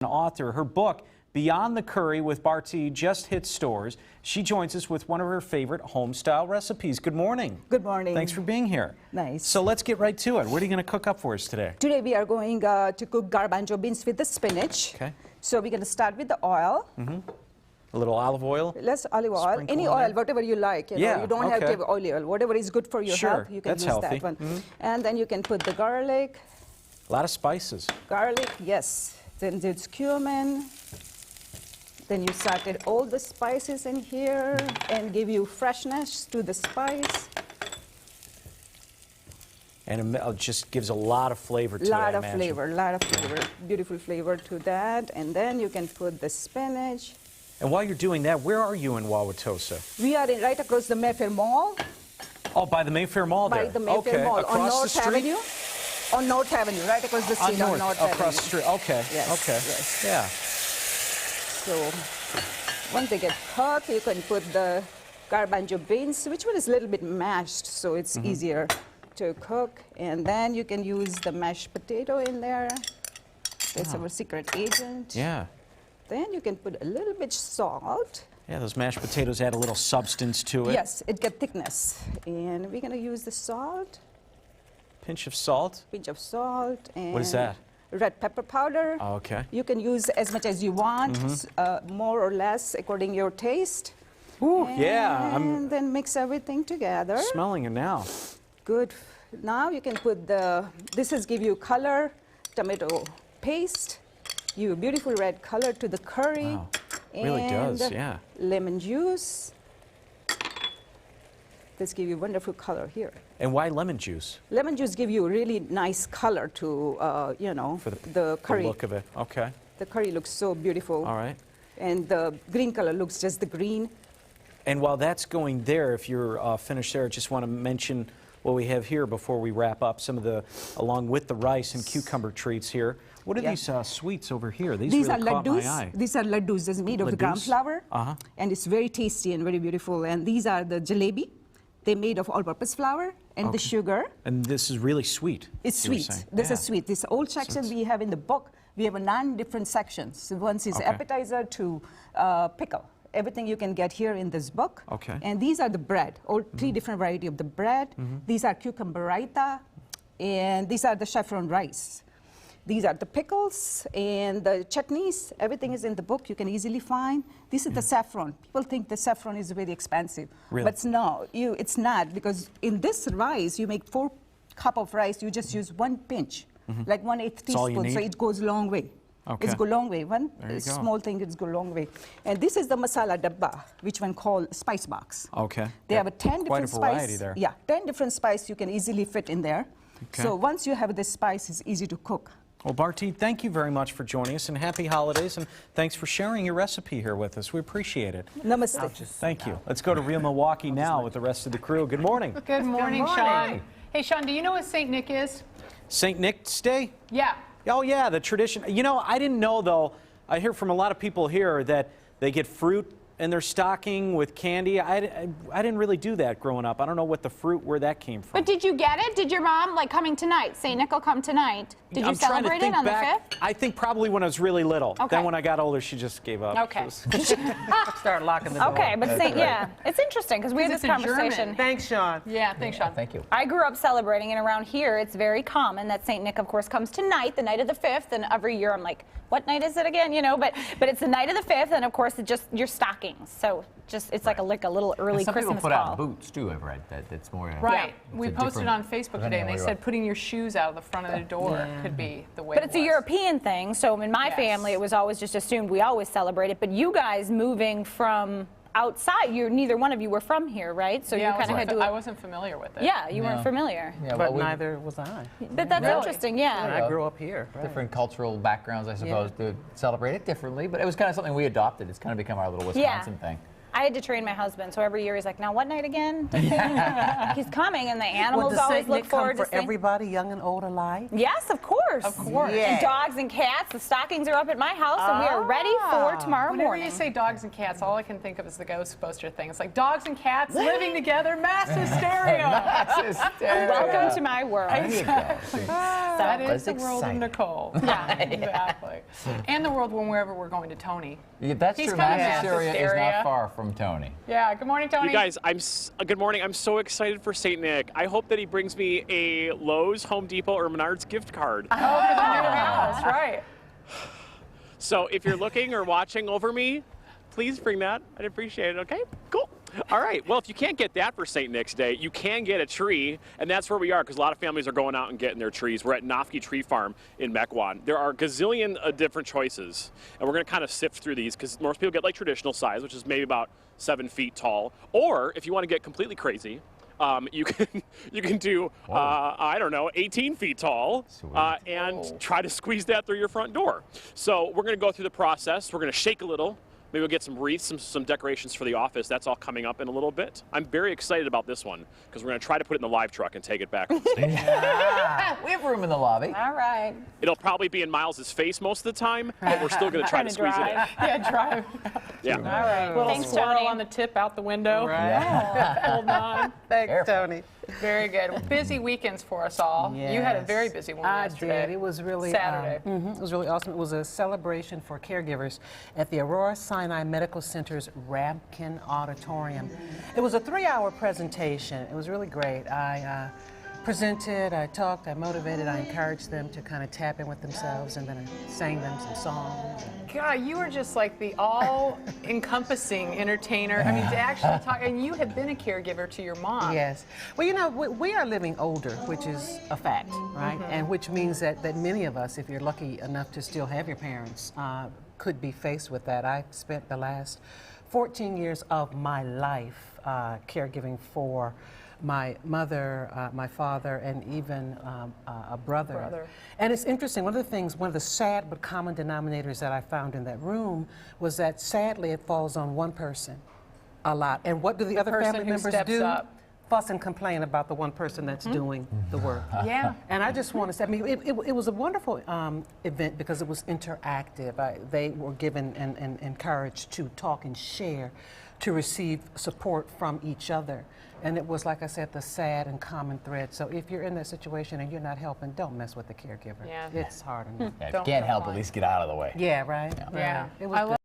An author. Her book, Beyond the Curry with Barty, just hit stores. She joins us with one of her favorite home-style recipes. Good morning. Good morning. Thanks for being here. Nice. So let's get right to it. What are you going to cook up for us today? Today we are going to cook garbanzo beans with the spinach. Okay. So we're going to start with the oil. A little olive oil? Less olive oil. Sprinkle Any in oil, there. whatever you like. You don't have to have olive oil. Whatever is good for your health, you can that's use healthy. that one. And then you can put the garlic. A lot of spices. Garlic, yes. Then there's cumin. Then you started all the spices in here and give you freshness to the spice. And it just gives a lot of flavor to it, I imagine. Lot of flavor, beautiful flavor to that. And then you can put the spinach. And while you're doing that, where are you in Wauwatosa? We are right across the Mayfair Mall. Oh, by the Mayfair Mall there? By the Mayfair Mall, Across on the North street? Avenue. On North Avenue, right across the street on North Avenue. Across the street, okay. Yes, okay. yes. Yeah. So once they get cooked, you can put the garbanzo beans, which one is a little bit mashed, so it's easier to cook. And then you can use the mashed potato in there. It's our secret agent. Yeah. Then you can put a little bit salt. Yeah, those mashed potatoes add a little substance to it. Yes, it gets thickness. And we're going to use the salt. Pinch of salt. Pinch of salt. And What is that? Red pepper powder. Oh, okay. You can use as much as you want, more or less according to your taste. Ooh, And yeah. I'm then mix everything together. smelling it now. Good. Now you can put this is give you color, tomato paste, you beautiful red color to the curry. Wow. Really does, yeah. Lemon juice. This give you wonderful color here. And why lemon juice? Lemon juice give you really nice color to, For the curry. The look of it. Okay. The curry looks so beautiful. All right. And the green color looks just the green. And while that's going there, if you're finished there, I just want to mention what we have here before we wrap up. Some of the, along with the rice and cucumber treats here. What are these sweets over here? These really are caught laddus. my eye. These are laddus. It's made of the gram Laddus? flour. And it's very tasty and very beautiful. And these are the jalebi. They're made of all-purpose flour and the sugar. And this is really sweet. It's you were sweet. saying. This Yeah. is sweet. This old section we have in the book, we have 9 different sections. So one is appetizer to pickle. Everything you can get here in this book. Okay. And these are the bread, all 3 different variety of the bread. These are cucumber raita, and these are the saffron rice. These are the pickles and the chutneys. Everything is in the book. You can easily find. This is the saffron. People think the saffron is very expensive. Really? But no, it's not, because in this rice, you make 4 cups of rice. You just use 1 pinch, like 1/8 all you teaspoon. So need? it goes a long way. Okay. It's go long way. One There you go. small thing, it's go long way. And this is the masala dabba, which one called spice box. Okay. They have 10 Quite a different variety spice. there. Yeah, 10 different spice you can easily fit in there. Okay. So once you have this spice, it's easy to cook. Well, Barty, thank you very much for joining us, and happy holidays, and thanks for sharing your recipe here with us. We appreciate it. Namaste. Thank you. Let's go to Real Milwaukee now with the rest of the crew. Good morning. Good morning, Sean. Hey, Sean, do you know what St. Nick is? St. Nick's Day? Yeah. Oh, yeah, the tradition. You know, I didn't know, though. I hear from a lot of people here that they get fruit in their stocking with candy. I didn't really do that growing up. I don't know where that came from. But did you get it? Did your mom, like, coming tonight? St. Nick will come tonight. Did you celebrate it on the 5th? I think probably when I was really little. Okay. Then when I got older, she just gave up. Okay. Start locking the door. Okay, but it's interesting because we had this It's in German. conversation. Thanks, Sean. Yeah, thanks, Sean. Thank you. I grew up celebrating, and around here it's very common that St. Nick, of course, comes tonight, the night of the 5th, and every year I'm like, what night is it again? You know, but it's the night of the 5th, and of course it's just your stockings. So it's like a little early And some Christmas people put call. out boots too. I've read that it's more. Right. it's We a posted different- on Facebook today, and they depending on said where putting your shoes out of the front of the door could be the way But it's a was. European thing, so in my Yes. family it was always just assumed we always celebrate it. But you guys moving from outside, neither one of you were from here, right? So Yeah, you kind of had to. I wasn't familiar with it. Yeah, you weren't familiar. Yeah, But well, neither was I. But that's interesting, yeah. I grew up here. different cultural backgrounds, I suppose, to celebrate it differently. But it was kind of something we adopted. It's kind of become our little Wisconsin thing. I had to train my husband, so every year he's like, now what night again? He's coming, and the Well, animals does always Saint look Nick come forward to for seeing. everybody, young and old alike? Yes, of course. Of course. Yeah. And dogs and cats. The stockings are up at my house, and we are ready for tomorrow Whenever morning. you say dogs and cats, all I can think of is the Ghostbuster thing. It's like dogs and cats living together, mass hysteria. Welcome to my world. That is That's the world of exciting. Nicole. Yeah, exactly. And the world wherever we're going to Tony. Yeah, that's He's true. kind of Mass mass hysteria is hysteria. not far from Tony. Yeah, good morning, Tony. You guys, good morning. I'm so excited for St. Nick. I hope that he brings me a Lowe's, Home Depot, or Menards gift card. Oh, for the new house, right. So if you're looking or watching over me, please bring that. I'd appreciate it, okay? Cool. All right. Well, if you can't get that for St. Nick's Day, you can get a tree, and that's where we are because a lot of families are going out and getting their trees. We're at Nofke Tree Farm in Mequon. There are a gazillion different choices, and we're going to kind of sift through these because most people get like traditional size, which is maybe about 7 feet tall. Or if you want to get completely crazy, you can do I don't know, 18 feet tall, and try to squeeze that through your front door. So we're going to go through the process. We're going to shake a little. Maybe we'll get some wreaths, some decorations for the office. That's all coming up in a little bit. I'm very excited about this one because we're going to try to put it in the live truck and take it back to the station. We have room in the lobby. All right. It'll probably be in Miles's face most of the time, but we're still going to try to squeeze it in. Yeah, drive. Yeah. All right. Little Thanks, squirrel Tony. on the tip out the window. Right. Hold on. Thanks, Careful. Tony. Very good. Busy weekends for us all. You had a very busy one I yesterday. did. It was really Saturday. it was really awesome. It was a celebration for caregivers at the Aurora Sinai Medical Center's Rabkin Auditorium. It was a 3-hour presentation. It was really great. I presented, I talked, I motivated, I encouraged them to kind of tap in with themselves, and then I sang them some songs. God, you were just like the all-encompassing entertainer. I mean, to actually talk, and you had been a caregiver to your mom. Yes. Well, you know, we are living older, which is a fact, right? And which means that many of us, if you're lucky enough to still have your parents, could be faced with that. I spent the last 14 years of my life caregiving for my mother, my father, and even a brother. And it's interesting, one of the sad but common denominators that I found in that room was that sadly it falls on one person a lot. And what do the other person family who members steps do? up. Fuss and complain about the one person that's doing the work. Yeah. And I just want to say, I mean, it was a wonderful event because it was interactive. They were given and encouraged to talk and share, to receive support from each other. And it was, like I said, the sad and common thread. So if you're in that situation and you're not helping, don't mess with the caregiver. Yeah. It's hard enough. Yeah, if you Don't can't help, complain. at least get out of the way. Yeah, right? Yeah. It was I love